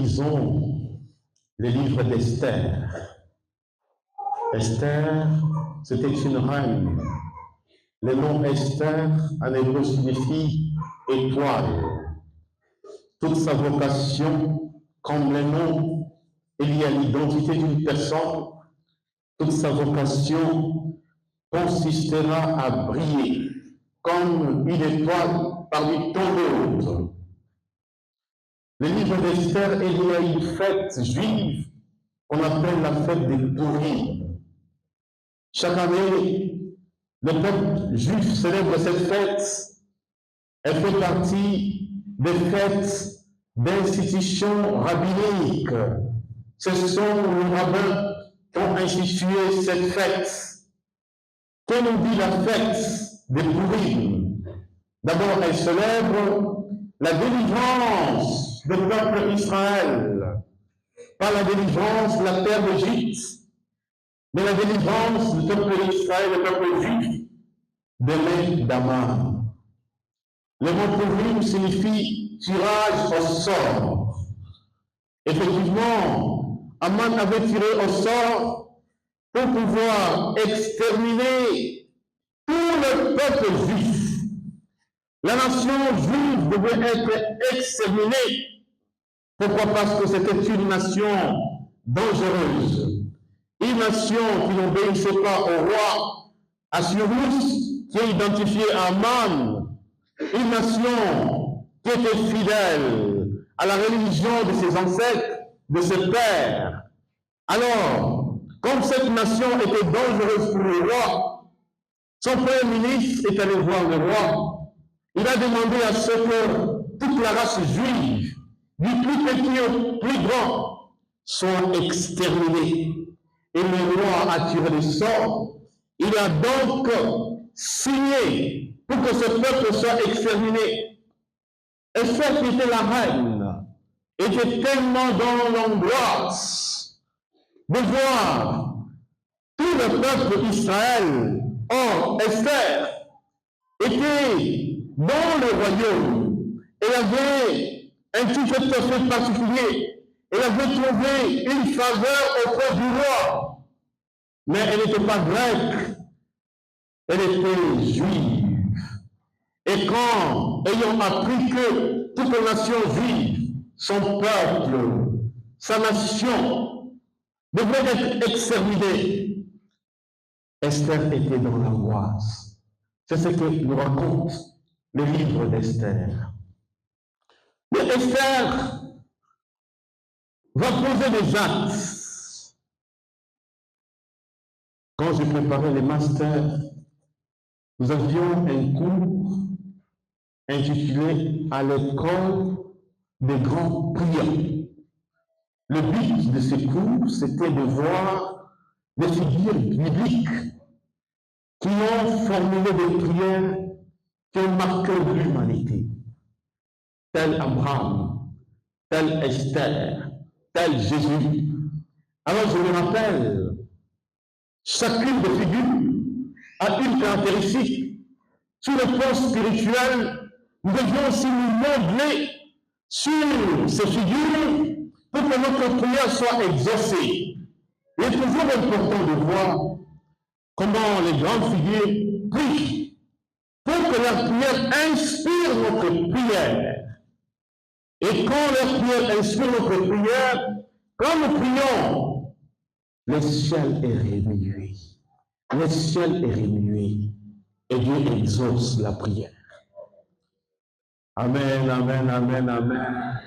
lisons le livre d'Esther. Esther, c'était une reine. Le nom Esther, en hébreu, signifie étoile. Toute sa vocation, comme le nom est lié à l'identité d'une personne, toute sa vocation consistera à briller comme une étoile parmi tant d'autres. Le livre d'Esther est lié à une fête juive qu'on appelle la fête des Purim. Chaque année, le peuple juif célèbre cette fête. Elle fait partie des fêtes d'institutions rabbiniques. Ce sont les rabbins qui ont institué cette fête. Que nous dit la fête des Purim? D'abord, elle célèbre la délivrance du peuple Israël, pas la délivrance de la terre d'Égypte, mais la délivrance du peuple Israël, le peuple juif, de l'île d'Aman. Le mot Purim signifie tirage au sort. Effectivement, Aman avait tiré au sort pour pouvoir exterminer tout le peuple juif. La nation juive devait être exterminée. Pourquoi? Parce que c'était une nation dangereuse. Une nation qui n'obéissait pas au roi Assuérus, qui est identifié à Aman. Une nation qui était fidèle à la religion de ses ancêtres, de ses pères. Alors, comme cette nation était dangereuse pour le roi, son premier ministre est allé voir le roi. Il a demandé à ce que toute la race juive, du plus petit au plus grand, soit exterminée. Et le roi a tiré le sort. Il a donc signé pour que ce peuple soit exterminé. Et celle qui était la reine était tellement dans l'angoisse de voir tout le peuple Israël. Or, Esther était dans le royaume. Elle avait un titre tout à fait particulier. Elle avait trouvé une faveur auprès du roi. Mais elle n'était pas grecque. Elle était juive. Et quand, ayant appris que toute la nation juive, son peuple, sa nation, devait être exterminée, Esther était dans l'angoisse. C'est ce que nous raconte le livre d'Esther. Mais Esther va poser des actes. Quand j'ai préparé les masters, nous avions un cours intitulé « À l'école des grands priants ». Le but de ce cours, c'était de voir des figures bibliques qui ont formulé des prières qui ont marqué l'humanité, tel Abraham, tel Esther, tel Jésus. Alors je me rappelle, chacune des figures a une caractéristique. Sur le plan spirituel, nous devions aussi nous modeler sur ces figures pour que notre prière soit exaucée. Il est toujours important de voir comment les grandes figures prient pour que leur prière inspire notre prière. Et quand leur prière inspire notre prière, quand nous prions, le ciel est remué. Le ciel est remué. Et Dieu exauce la prière. Amen, amen, amen, amen.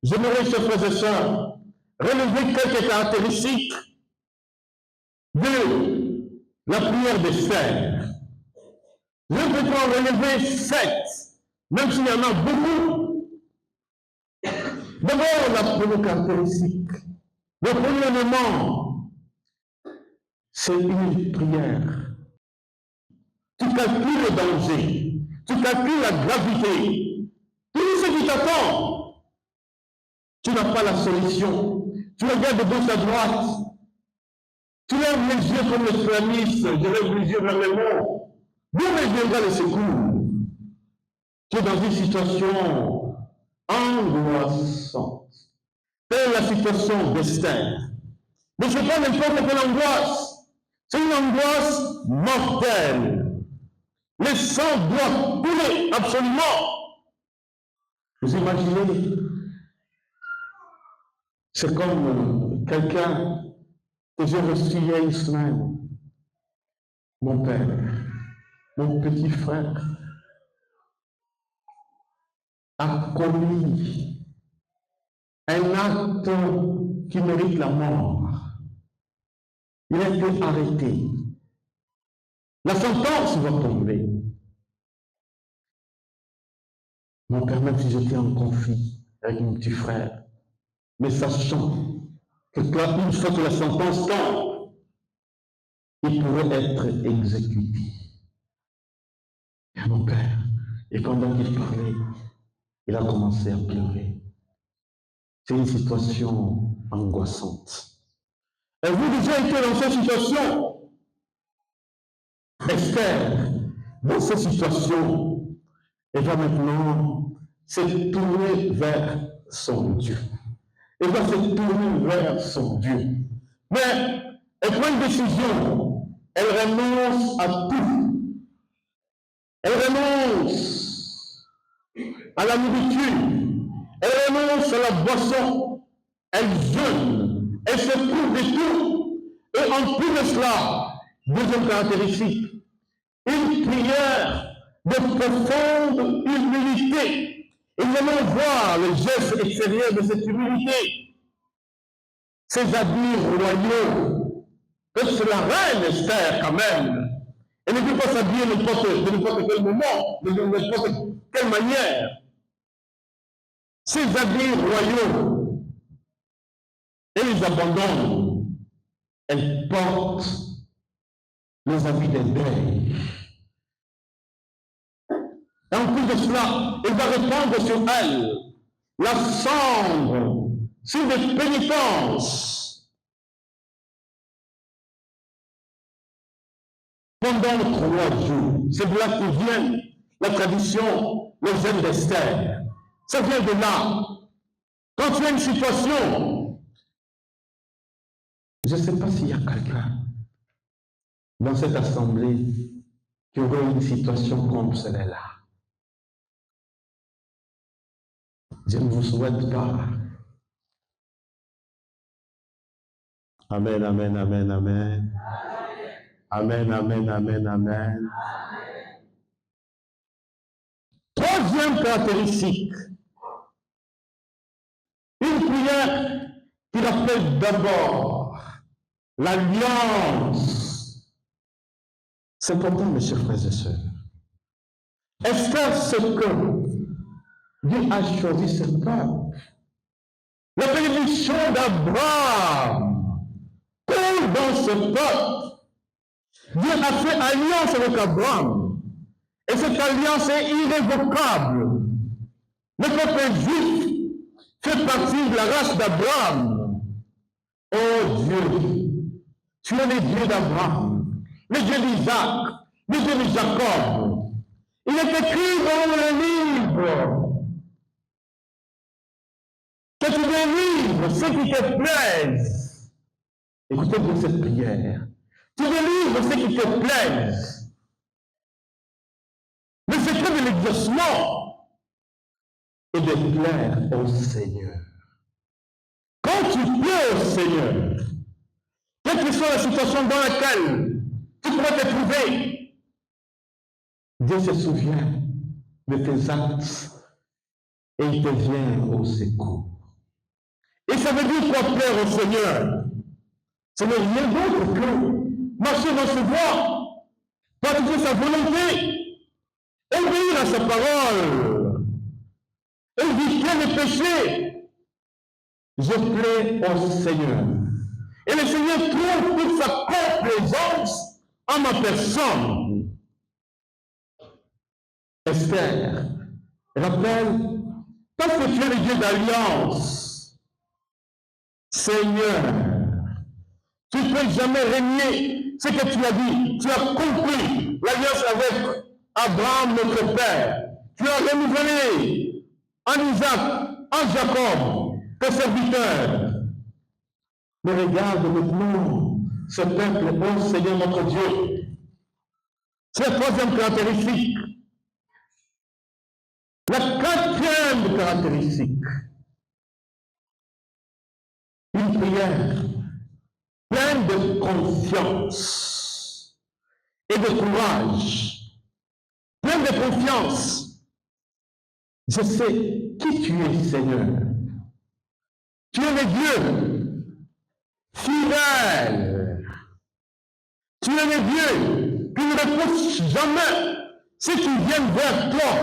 J'aimerais, chers frères et sœurs, relever quelques caractéristiques de la prière d'Esther. Je vais en relever 7, même s'il y en a beaucoup. D'abord, la première caractéristique. Le premier élément, c'est une prière. Tu calcules le danger, tu calcules la gravité, tout ce qui t'attend. Tu n'as pas la solution. Tu regardes de gauche à droite. Tu lèves les yeux comme les islamistes, je lève les yeux vers le monde. D'où me viendra le secours? Tu es dans une situation angoissante. Telle est la situation d'Esther. Mais ce n'est pas n'importe quelle angoisse. C'est une angoisse mortelle. Le sang doit couler absolument. Vous imaginez? C'est comme quelqu'un que j'ai reçu il y a une semaine. Mon père, mon petit frère, a commis un acte qui mérite la mort. Il a été arrêté. La sentence va tomber. Mon père, même si j'étais en conflit avec mon petit frère, mais sachant que une fois que la sentence tombe, il pourrait être exécuté. Et mon père, et pendant qu'il parlait, il a commencé à pleurer. C'est une situation angoissante. Avez-vous déjà été dans cette situation? Esther, dans cette situation, elle va maintenant se tourner vers son Dieu. Elle va se tourner vers son Dieu. Mais elle prend une décision. Elle renonce à tout. Elle renonce à la nourriture. Elle renonce à la boisson. Elle jeûne. Elle se prive de tout. Et en plus de cela, deuxième caractéristique, une prière de profonde humilité. Et nous allons voir le geste extérieur de cette humilité. Ses habits royaux. Que c'est la reine Esther quand même. Elle ne peut pas s'habiller de n'importe quel moment, de n'importe quelle manière. Ses habits royaux, elle les abandonne. Elle porte les habits de deuil. Et en plus de cela, elle va répandre sur elle la cendre sur des pénitences. Pendant 3 jours, c'est de là que vient la tradition, le jeûne d'Esther. Ça vient de là. Quand tu as une situation, je ne sais pas s'il y a quelqu'un dans cette assemblée qui aurait une situation comme celle-là. Je ne vous souhaite pas. Amen, amen, amen, amen. Amen, amen, amen, amen. Troisième caractéristique. Une prière qui rappelle d'abord l'alliance. C'est important, mes chers frères et sœurs. Esther, ce que Dieu a choisi ce peuple. La bénédiction d'Abraham coule dans ce peuple. Dieu a fait alliance avec Abraham. Et cette alliance est irrévocable. Le peuple juif fait partie de la race d'Abraham. Oh Dieu, tu es le Dieu d'Abraham, le Dieu d'Isaac, le Dieu de Jacob. Il est écrit dans le livre que tu délivres ceux qui te plaisent. Écoutez bien cette prière. Tu délivres ceux qui te plaisent. Le secret de l'exaucement est de plaire au Seigneur. Quand tu plais au Seigneur, quelle que soit la situation dans laquelle tu pourrais te trouver, Dieu se souvient de tes actes et il te vient au secours. Et ça veut dire quoi plaire au Seigneur? Ce n'est rien d'autre que marcher dans ses voies, pratiquer sa volonté, obéir à sa parole, éviter les péchés. Je plais au Seigneur. Et le Seigneur trouve toute sa complaisance en ma personne. Esther rappelle, parce que tu es le Dieu d'alliance, Seigneur, tu ne peux jamais régner ce que tu as dit. Tu as compris l'alliance avec Abraham, notre père. Tu as renouvelé en Isaac, en Jacob. tes serviteurs. Mais regarde maintenant ce peuple, ô Seigneur notre Dieu. C'est la troisième caractéristique. La quatrième caractéristique. Une prière pleine de confiance et de courage. Pleine de confiance. Je sais qui tu es, Seigneur. Tu es le Dieu fidèle. Tu es le Dieu qui ne repousse jamais ceux qui viennent vers toi.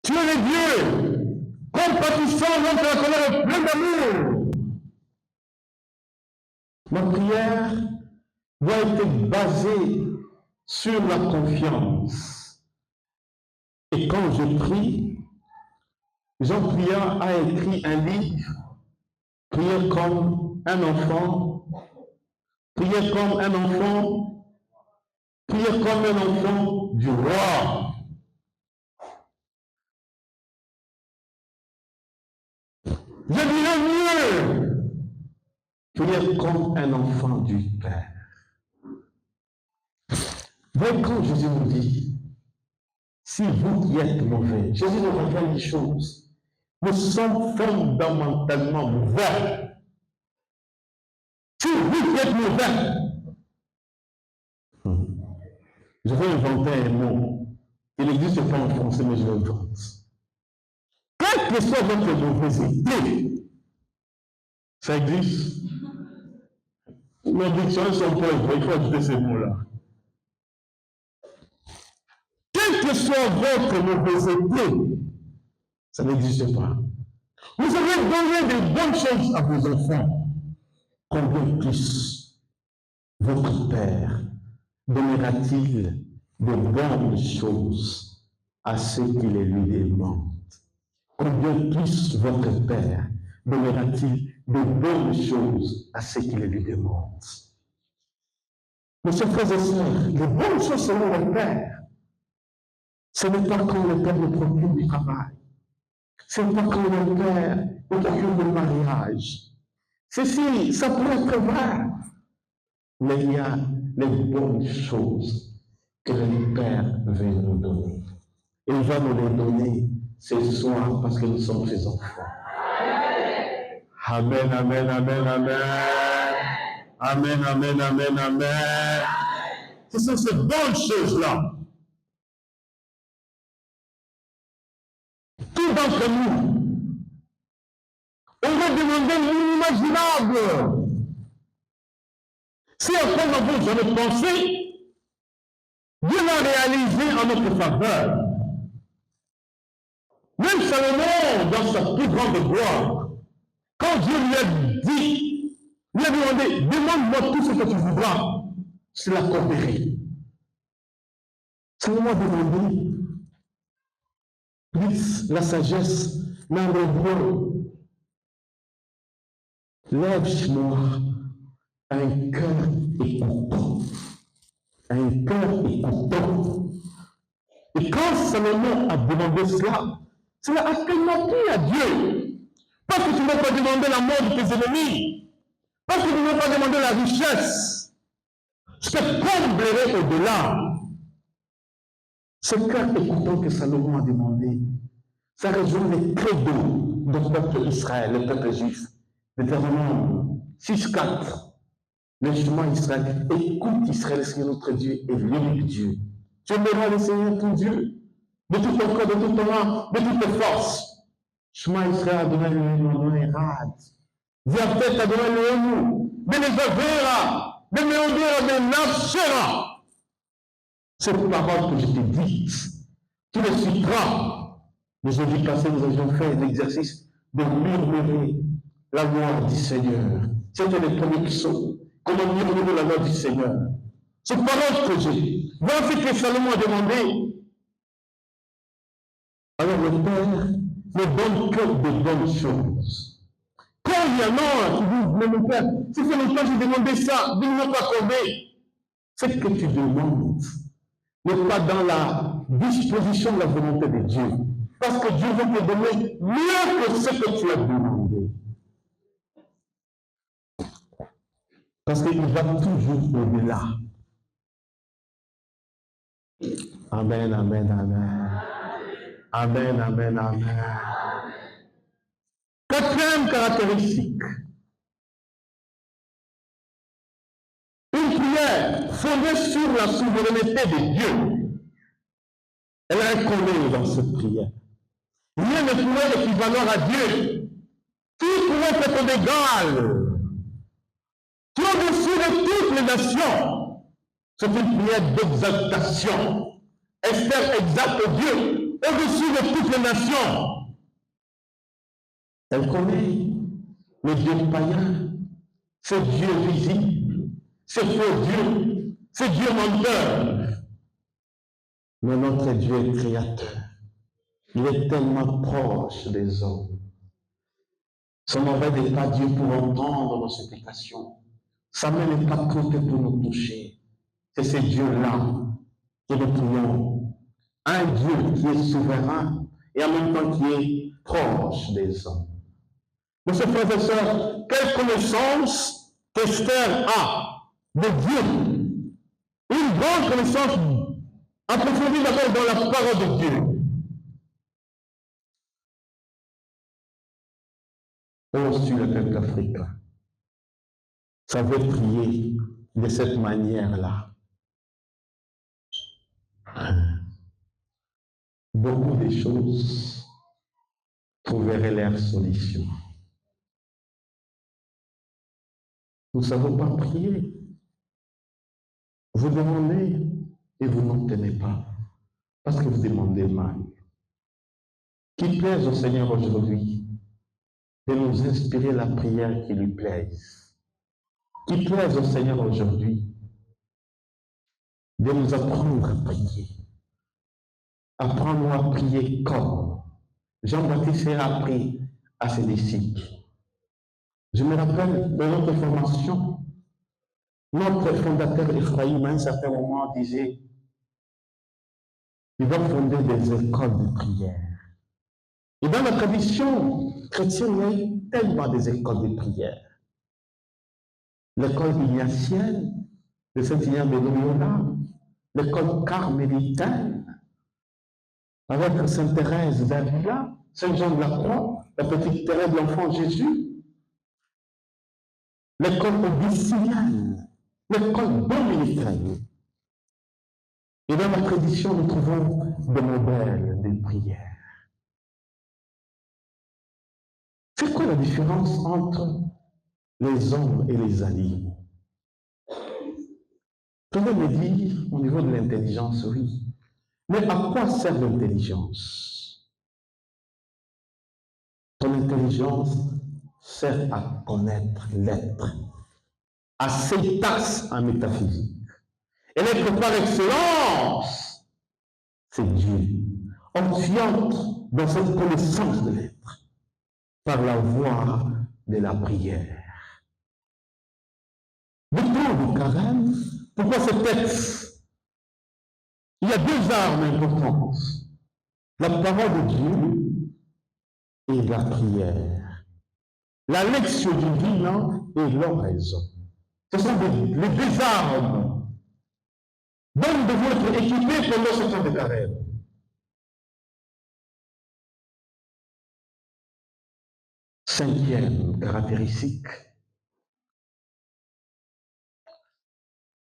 Tu es le Dieu compatissant, non de la colère, plein d'amour. Ma prière doit être basée sur la confiance. Et quand je prie, Jean Priant a écrit un livre, Prier comme un enfant, prier comme un enfant, prier comme un enfant du roi. Je dirais mieux, prier comme un enfant du Père. Mais quand Jésus nous dit, si vous qui êtes mauvais, Jésus nous révèle les choses. Nous sommes fondamentalement mauvais. Si vous qui êtes mauvais, je vais inventer un mot. Il n'existe pas en français, mais je l'invente. Quelle que soit votre mauvaiseté, ça existe. Nos dictionnaires sont pauvres, il faut ajouter ces mots-là. Quelle que soit votre mauvaiseté, ça n'existe pas. Vous avez donné de bonnes choses à vos enfants. Combien plus votre Père donnera-t-il de bonnes choses à ceux qui les lui demandent? Combien plus votre Père donnera-t-il de bonnes choses à ceux qui les lui demandent? Mes chers frères et sœurs, les bonnes choses selon le Père, ce n'est pas quand le Père nous procure du travail. Ce n'est pas quand le Père nous procure du mariage. Ceci, ça pourrait être vrai. Mais il y a les bonnes choses que le Père veut nous donner. Il va nous les donner ce soir parce que nous sommes ses enfants. Amen, amen, amen, amen. Amen, amen, amen, amen. Ce sont ces bonnes choses-là. Tout d'entre nous, on va demander l'inimaginable. Si après nous n'avons jamais pensé, Dieu l'a réalisé en notre faveur. Même Salomon, dans sa plus grande gloire, quand Dieu lui a dit, lui a demandé, demande-moi tout ce que tu voudras, je te l'accorderai. Salomon a demandé, plus la sagesse, l'endroit, lève-moi un cœur écoutant. Un cœur écoutant. Et quand Salomon a demandé cela, cela a tellement plu à Dieu. Parce que tu ne vas pas demander la mort de tes ennemis. Parce que tu ne vas pas demander la richesse. Je te comblerai au-delà. Ce cœur écoutant que Salomon a demandé, ça rejoint les credos du peuple Israël, le peuple juif. Deutéronome 6:4. Le chemin Israël, écoute Israël, le Seigneur notre Dieu est l'unique Dieu. Tu aimeras le Seigneur ton Dieu, de tout ton corps, de tout ton âme, de toutes tes forces. Chemin Israël a donné le nom Erad. Diaphet a donné le nom de Nevavera, de Meodera, de Nafsera. Cette parole que je t'ai dite, tu le citeras. Le jeudi passé, nous avions fait l'exercice de murmurer la gloire du Seigneur. C'était le premier psaume. Comment murmurer la gloire du Seigneur. Cette parole que j'ai. Voilà ce que Salomon a demandé. Alors le Père me donne que de bonnes choses. Quand il y en a qui disent, mais mon Père, si c'est longtemps que j'ai demandé ça, ne m'ont pas accordé. Ce que tu demandes n'est pas dans la disposition de la volonté de Dieu. Parce que Dieu veut te donner mieux que ce que tu as demandé. Parce qu'il va toujours au-delà. Amen, amen, amen. Amen, amen, amen. Quatrième caractéristique. Une prière fondée sur la souveraineté de Dieu. Elle a un collet dans cette prière. Rien ne pourrait équivaloir à Dieu. Tout pourrait être égal. Tout au-dessus de toutes les nations. C'est une prière d'exaltation. Esther exalte Dieu au-dessus de toutes les nations. Elle connaît le Dieu païen, ce Dieu visible, ce faux Dieu, ce Dieu menteur. Mais notre Dieu est créateur. Il est tellement proche des hommes. Son oreille n'est pas Dieu pour entendre nos supplications. Sa main n'est pas côté pour nous toucher. C'est ce Dieu-là que nous prions. Un Dieu qui est souverain et en même temps qui est proche des hommes. Mes frères et sœurs, quelle connaissance qu'Esther a de Dieu. Une grande connaissance approfondie d'abord dans la parole de Dieu. Oh, sur le peuple africain, savait prier de cette manière-là. Beaucoup de choses trouveraient leur solution. Nous ne savons pas prier. Vous demandez et vous n'obtenez pas parce que vous demandez mal. Qu'il plaise au Seigneur aujourd'hui de nous inspirer la prière qui lui plaise. Qu'il plaise au Seigneur aujourd'hui de nous apprendre à prier. Apprends-nous à prier comme Jean-Baptiste a appris à ses disciples. Je me rappelle de notre formation, notre fondateur Ephraïm, à un certain moment, disait il va fonder des écoles de prière. Et dans la tradition chrétienne, il y a eu tellement des écoles de prière. L'école ignatienne de Saint-Ignace de Loyola, l'école carmélitaine, avec Sainte Thérèse d'Avila, Saint Jean de la Croix, la petite Thérèse de l'Enfant Jésus, l'école augustinienne, l'école dominicaine. Et dans la tradition, nous trouvons des modèles de prière. C'est quoi la différence entre les hommes et les animaux? Vous pouvez me dire, au niveau de l'intelligence, oui. Mais à quoi sert l'intelligence? Ton intelligence sert à connaître l'être, à syntaxe en métaphysique. Et l'être par excellence, c'est Dieu. On s'y entre dans cette connaissance de l'être par la voie de la prière. Le temps du carême, pourquoi ce texte? Il y a deux armes importantes. La parole de Dieu et la prière. La lecture divine et l'oraison. Ce sont les deux armes dont nous devons être équipés pendant ce temps de carême. Cinquième caractéristique.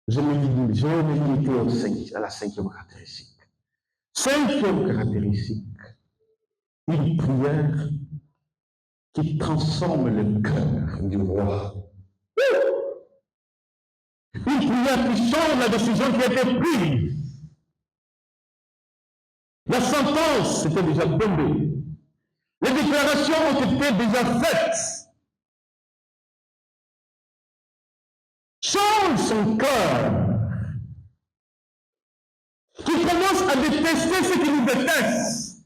Je vais me limiter à la cinquième caractéristique. Cinquième caractéristique. Une prière qui transforme le cœur du roi. Une prière qui change la décision qui a été prise. La sentence était déjà tombée. Les déclarations ont été déjà faites. Change son cœur. Qui commence à détester ce qui nous déteste.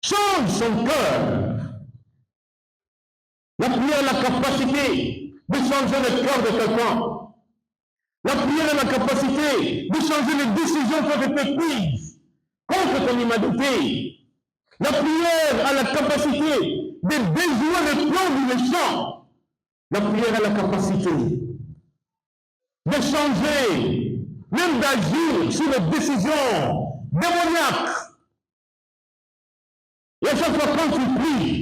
Change son cœur. La prière a la capacité de changer le cœur de quelqu'un. La prière a la capacité de changer les décisions qui ont été prises. contre ton humanité. La prière a la capacité de déjouer le plan du méchant. La prière a la capacité de changer, même d'agir sur les décisions démoniaques. Et à chaque fois quand tu pries,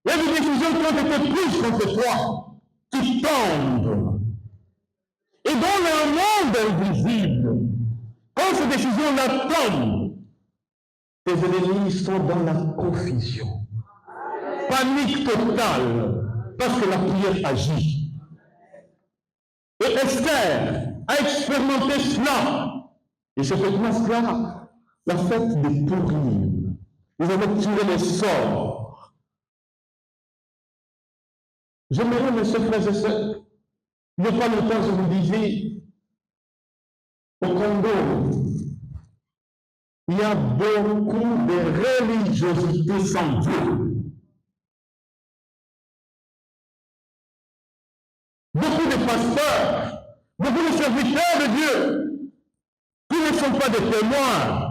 il y a des décisions qui ont été prises contre toi, qui tombent. Et dans le monde invisible, quand ces décisions-là tombent, tes ennemis sont dans la confusion. Panique totale, parce que la prière agit. Et Esther a expérimenté cela. Et c'est effectivement cela, la fête de Pourim. Vous avez tiré les sorts. J'aimerais, mes chers frères et sœurs, il n'y a pas longtemps, je vous disais, au Congo, il y a beaucoup de religiosité sans Dieu. Beaucoup de pasteurs, beaucoup de serviteurs de Dieu, qui ne sont pas des témoins.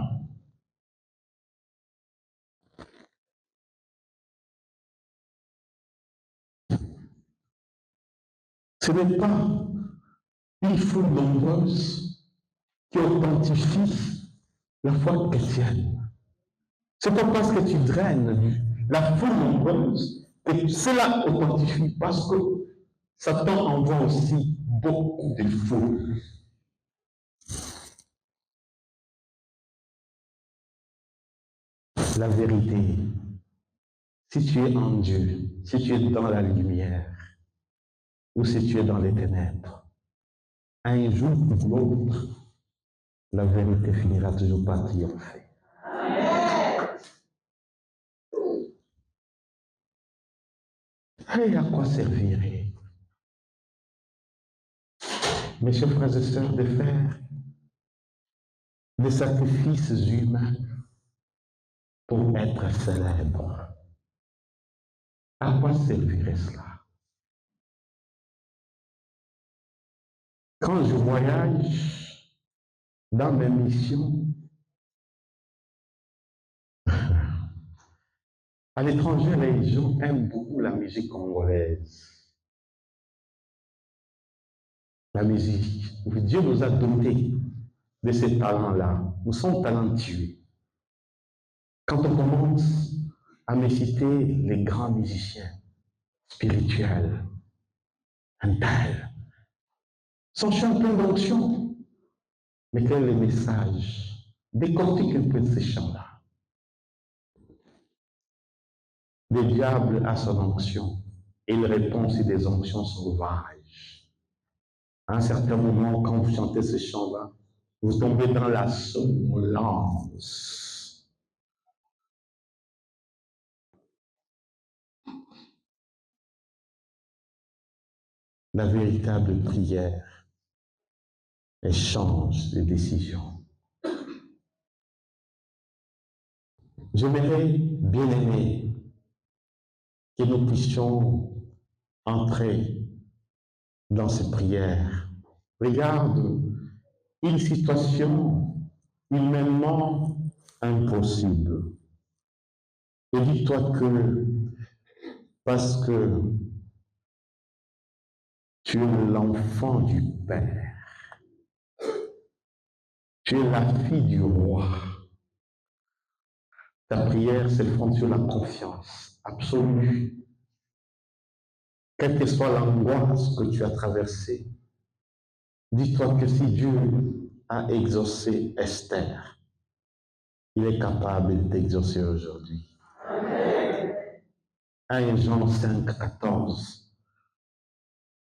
Ce n'est pas une foule nombreuse qui authentifie la foi chrétienne. Ce n'est pas parce que tu draines la foule nombreuse que cela authentifie, parce que Satan envoie aussi beaucoup de foules. La vérité, si tu es en Dieu, si tu es dans la lumière, ou si tu es dans les ténèbres, un jour ou l'autre, la vérité finira toujours par triompher. Et à quoi servirait, mes chers frères et sœurs, de faire des sacrifices humains pour être célèbre? À quoi servirait cela? Quand je voyage dans mes missions, à l'étranger, les gens aiment beaucoup la musique congolaise. La musique. Dieu nous a dotés de ces talents-là. Nous sommes talentueux. Quand on commence à me citer les grands musiciens spirituels, un tel, sont champions d'onction. Mais quel est le message? Décortique un peu ces chants-là. Le diable a son onction et il répond sur des onctions sauvages. À un certain moment, quand vous chantez ces chants-là, vous tombez dans la somnolence. La véritable prière échange de décisions. J'aimerais, bien aimé, que nous puissions entrer dans ces prières. Regarde une situation humainement impossible. Et dis-toi que parce que tu es l'enfant du Père, tu es la fille du roi, ta prière se fonde sur la confiance absolue. Quelle que soit l'angoisse que tu as traversée, dis-toi que si Dieu a exaucé Esther, il est capable d'exaucer aujourd'hui. 1 Jean 5, 14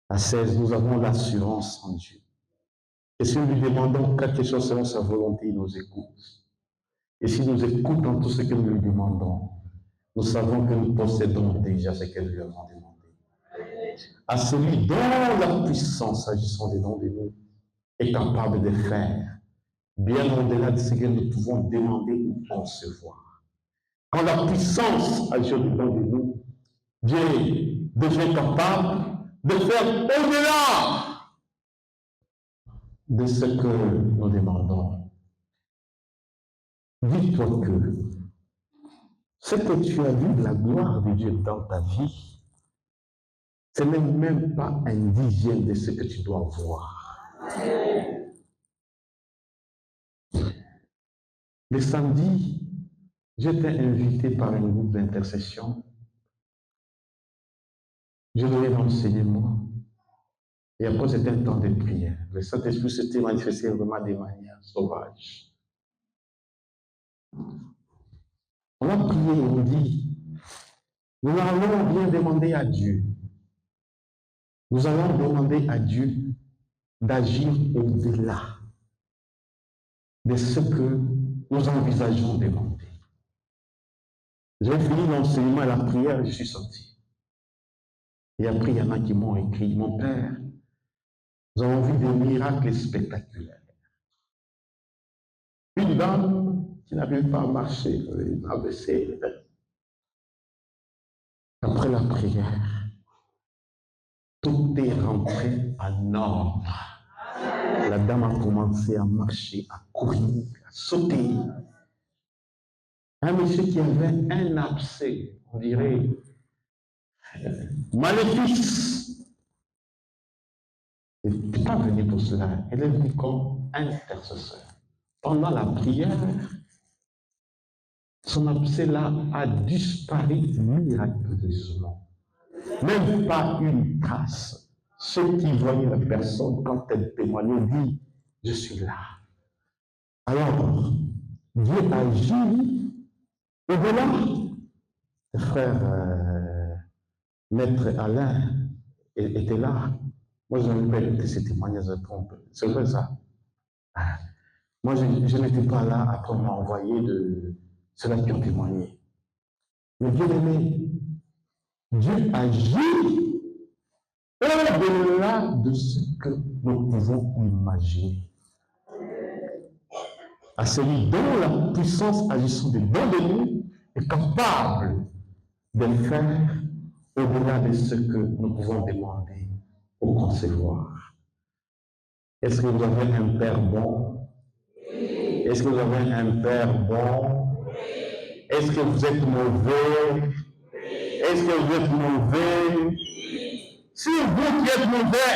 à 16, nous avons l'assurance en Dieu. Et si nous lui demandons quelque chose selon sa volonté, il nous écoute. Et si nous écoutons tout ce que nous lui demandons, nous savons que nous possédons déjà ce que nous lui avons demandé. À celui dont la puissance, agissant des dons de nous, est capable de faire, bien au-delà de ce que nous pouvons demander ou concevoir. Quand la puissance agit au-dedans de nous, Dieu devient capable de faire au-delà de ce que nous demandons. dis-toi que ce que tu as vu de la gloire de Dieu dans ta vie, ce n'est même pas un dixième de ce que tu dois voir. Le samedi, j'étais invité par un groupe d'intercession. Je donnais l'enseignement. Et après, c'était un temps de prière. Le Saint-Esprit s'était manifesté vraiment de manière sauvage. On a prié, on dit, nous allons bien demander à Dieu. Nous allons demander à Dieu d'agir au-delà de ce que nous envisageons demander. J'ai fini l'enseignement et la prière et je suis sorti. Et après, il y en a qui m'ont écrit, mon père, nous avons vu des miracles spectaculaires. Une dame qui n'avait pas marché, une AVC. Après la prière, tout est rentré en ordre. La dame a commencé à marcher, à courir, à sauter. Un monsieur qui avait un abcès, on dirait, maléfice. Elle n'est pas venue pour cela. Elle est venue comme intercesseur. Pendant la prière, son abcès-là a disparu miraculeusement. Même pas une trace. Ceux qui voyaient la personne, quand elle témoignait, disent, je suis là. Alors, Dieu agit au-delà. Le frère Maître Alain était là. Moi, je n'avais pas écouté ces témoignages de trompe. C'est vrai ça. Moi, je n'étais pas là après on m'a envoyé de ceux-là qui ont témoigné. Mais bien aimé, Dieu agit au-delà de ce que nous pouvons imaginer. À celui dont la puissance agissant dedans de nous est capable de faire au-delà de ce que nous pouvons demander ou concevoir. Est-ce que vous avez un Père bon? Est-ce que vous avez un Père bon? Est-ce que vous êtes mauvais? Est-ce que vous êtes mauvais? Si vous qui êtes mauvais,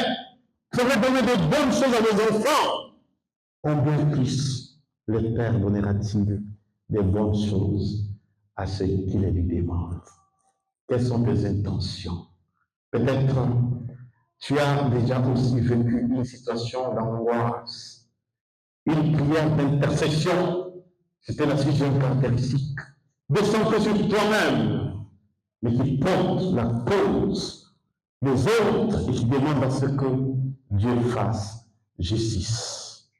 vous avez donné de bonnes choses à vos enfants, combien plus le Père donnera-t-il de bonnes choses à ceux qui les lui demandent? Quelles sont tes intentions? Peut-être tu as déjà aussi vécu une situation d'angoisse, une prière d'intercession. C'était la sixième caractéristique. De centrer sur toi-même, mais qui porte la cause des autres et qui demande à ce que Dieu fasse justice.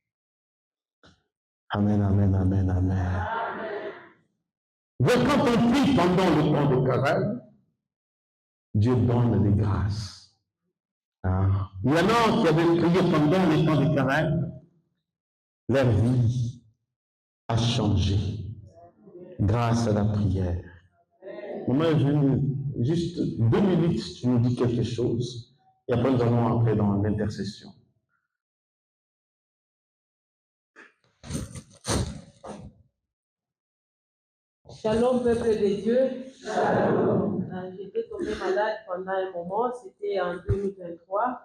Amen, amen, amen, amen. Mais quand on prie pendant le temps de carême, Dieu donne des grâces. Il y en a qui avaient prié pendant les temps de carême, leur vie a changé grâce à la prière. Moi, juste 2 minutes, tu nous dis quelque chose, et après nous allons entrer dans l'intercession. Shalom, peuple de Dieu. Shalom. J'étais tombée malade pendant un moment, c'était en 2023.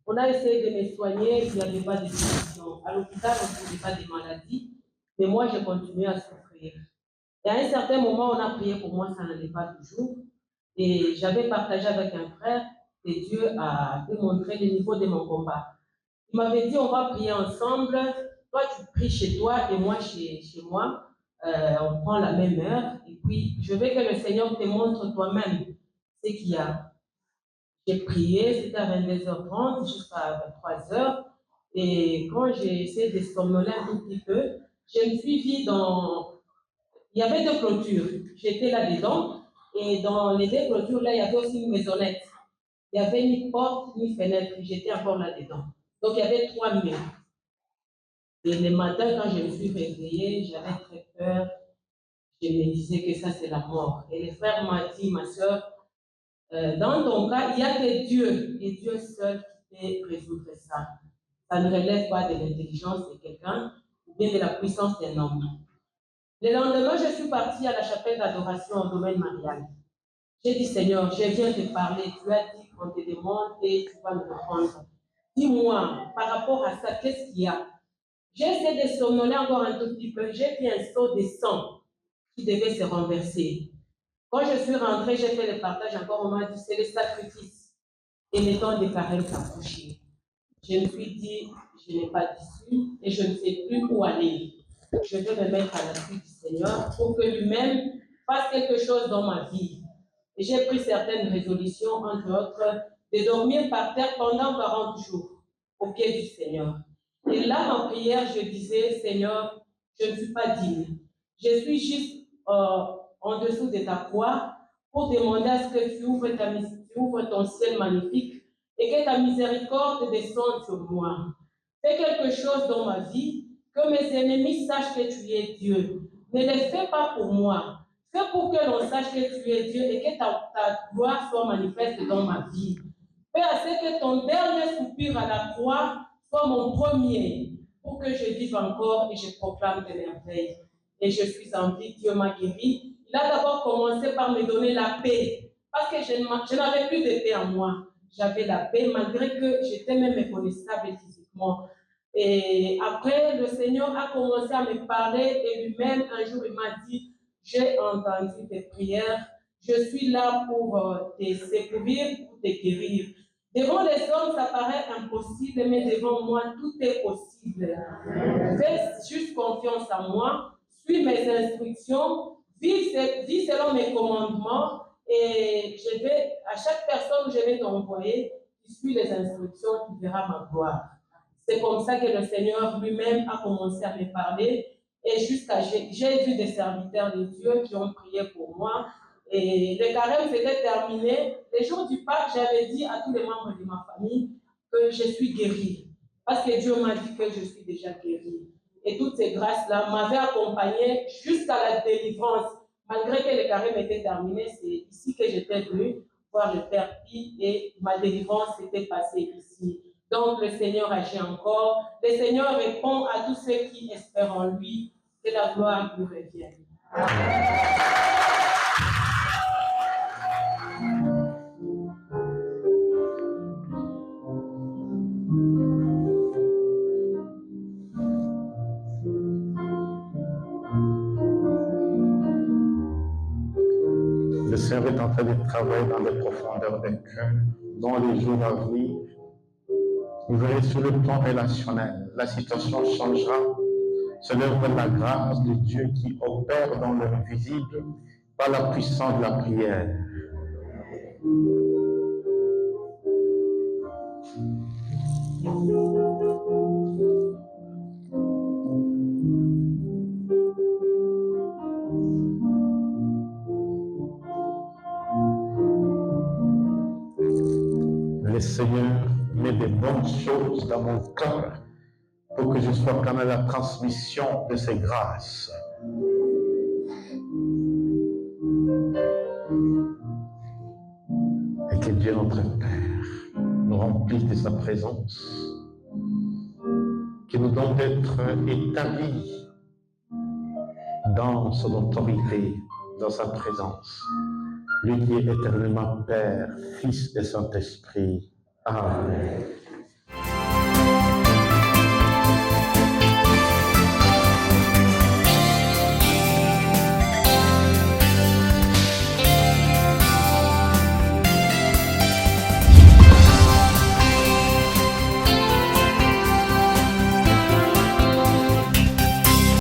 On a essayé de me soigner, il n'y avait pas de solution. À l'hôpital, on ne trouvait pas de maladie, mais moi, j'ai continué à souffrir. Et à un certain moment, on a prié pour moi, ça n'allait pas toujours. Et j'avais partagé avec un frère que Dieu a démontré le niveau de mon combat. Il m'avait dit, on va prier ensemble. Toi, tu pries chez toi et moi chez moi. On prend la même heure. Et puis, je veux que le Seigneur te montre toi-même ce qu'il y a. J'ai prié, c'était à 22h30 jusqu'à 23h. Et quand j'ai essayé de somnoler un tout petit peu, je me suis vue dans... Il y avait 2 clôtures. J'étais là-dedans. Et dans les 2 clôtures-là, il y avait aussi une maisonnette. Il n'y avait ni porte, ni fenêtre. J'étais encore là-dedans. Donc, il y avait 3 murs. Et le matin, quand je me suis réveillée, j'avais très peur. Je me disais que ça, c'est la mort. Et le frère m'a dit, ma soeur, dans ton cas, il n'y a que Dieu, et Dieu seul qui peut résoudre ça. Ça ne relève pas de l'intelligence de quelqu'un, ou bien de la puissance d'un homme. Le lendemain, je suis partie à la chapelle d'adoration au domaine marial. J'ai dit, Seigneur, je viens te parler. Tu as dit qu'on te demande et tu vas me répondre. Dis-moi, par rapport à ça, qu'est-ce qu'il y a? J'ai essayé de somnoler encore un tout petit peu. J'ai fait un saut de sang qui devait se renverser. Quand je suis rentrée, j'ai fait le partage encore. On m'a dit, c'est le sacrifice. Et le temps de carême s'approchait. Je me suis dit, je n'ai pas d'issue et je ne sais plus où aller. Je vais me mettre à la suite du Seigneur pour que lui-même fasse quelque chose dans ma vie. Et j'ai pris certaines résolutions, entre autres, de dormir par terre pendant 40 jours au pied du Seigneur. Et là, en prière, je disais, Seigneur, je ne suis pas digne. Je suis juste en dessous de ta croix pour demander à ce que tu ouvres ton ciel magnifique et que ta miséricorde descende sur moi. Fais quelque chose dans ma vie, que mes ennemis sachent que tu es Dieu. Ne le fais pas pour moi. Fais pour que l'on sache que tu es Dieu et que ta gloire soit manifeste dans ma vie. Fais à ce que ton dernier soupir à la croix soit mon premier, pour que je vive encore et je proclame tes merveilles. Et je suis en vie, Dieu m'a guéri. Il a d'abord commencé par me donner la paix, parce que je n'avais plus de paix en moi. J'avais la paix, malgré que j'étais même méconnaissable physiquement. Et après, le Seigneur a commencé à me parler et lui-même, un jour, il m'a dit, j'ai entendu tes prières, je suis là pour te secourir, pour te guérir. Devant les hommes, ça paraît impossible, mais devant moi, tout est possible. Fais juste confiance en moi, suis mes instructions, vis selon mes commandements, et je vais, à chaque personne que je vais t'envoyer, tu suis les instructions, tu verras ma gloire. C'est comme ça que le Seigneur lui-même a commencé à me parler. Et jusqu'à j'ai vu des serviteurs de Dieu qui ont prié pour moi. Et le carême s'était terminé. Le jour du Pâques, j'avais dit à tous les membres de ma famille que je suis guérie. Parce que Dieu m'a dit que je suis déjà guérie. Et toutes ces grâces-là m'avaient accompagnée jusqu'à la délivrance. Malgré que le carême était terminé, c'est ici que j'étais venue voir le Père Pi et ma délivrance s'était passée ici. Donc le Seigneur agit encore. Le Seigneur répond à tous ceux qui espèrent en lui. Que la gloire lui revienne. Le Seigneur est en train de travailler dans les profondeurs des cœurs. Dans les jours à venir, vous verrez sur le plan relationnel, la situation changera. C'est l'œuvre de la grâce de Dieu qui opère dans l'invisible par la puissance de la prière. Le Seigneur met de bonnes choses dans mon cœur pour que je sois quand même la transmission de ses grâces. Et que Dieu notre Père nous remplisse de sa présence, qui nous donne d'être établis dans son autorité, dans sa présence. Lui qui est éternellement Père, Fils et Saint-Esprit. Amen.